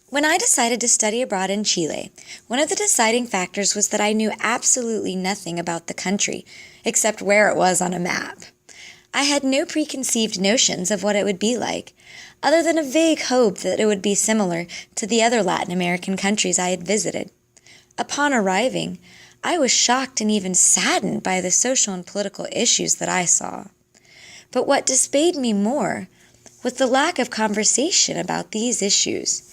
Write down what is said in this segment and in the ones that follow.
When I decided to study abroad in Chile, one of the deciding factors was that I knew absolutely nothing about the country, except where it was on a map. I had no preconceived notions of what it would be like, other than a vague hope that it would be similar to the other Latin American countries I had visited. Upon arriving, I was shocked and even saddened by the social and political issues that I saw. But what dismayed me more was the lack of conversation about these issues.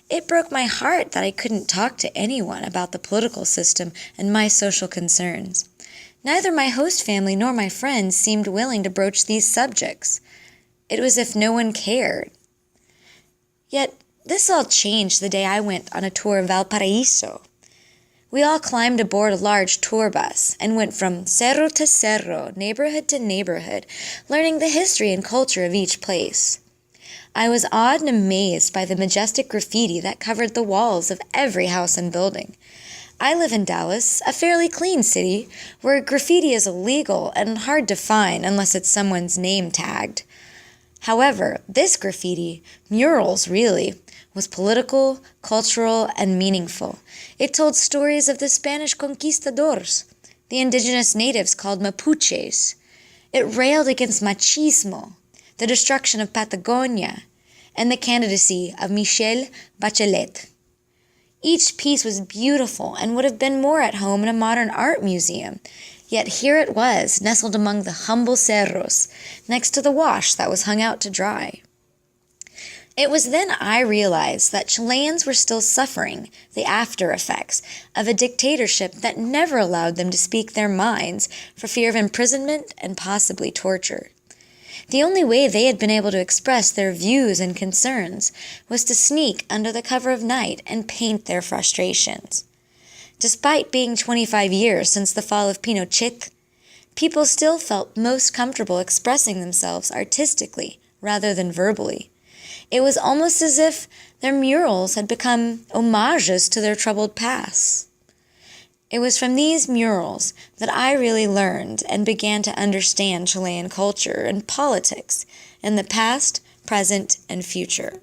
It broke my heart that I couldn't talk to anyone about the political system and my social concerns. Neither my host family nor my friends seemed willing to broach these subjects. It was as if no one cared. Yet, this all changed the day I went on a tour of Valparaiso. We all climbed aboard a large tour bus and went from cerro to cerro, neighborhood to neighborhood, learning the history and culture of each place. I was awed and amazed by the majestic graffiti that covered the walls of every house and building. I live in Dallas, a fairly clean city, where graffiti is illegal and hard to find unless it's someone's name tagged. However, this graffiti, murals really, was political, cultural, and meaningful. It told stories of the Spanish conquistadors, the indigenous natives called Mapuches. It railed against machismo, the destruction of Patagonia, and the candidacy of Michelle Bachelet. Each piece was beautiful and would have been more at home in a modern art museum, yet here it was, nestled among the humble cerros, next to the wash that was hung out to dry. It was then I realized that Chileans were still suffering the after effects of a dictatorship that never allowed them to speak their minds for fear of imprisonment and possibly torture. The only way they had been able to express their views and concerns was to sneak under the cover of night and paint their frustrations. Despite being 25 years since the fall of Pinochet, people still felt most comfortable expressing themselves artistically rather than verbally. It was almost as if their murals had become homages to their troubled past. It was from these murals that I really learned and began to understand Chilean culture and politics in the past, present, and future.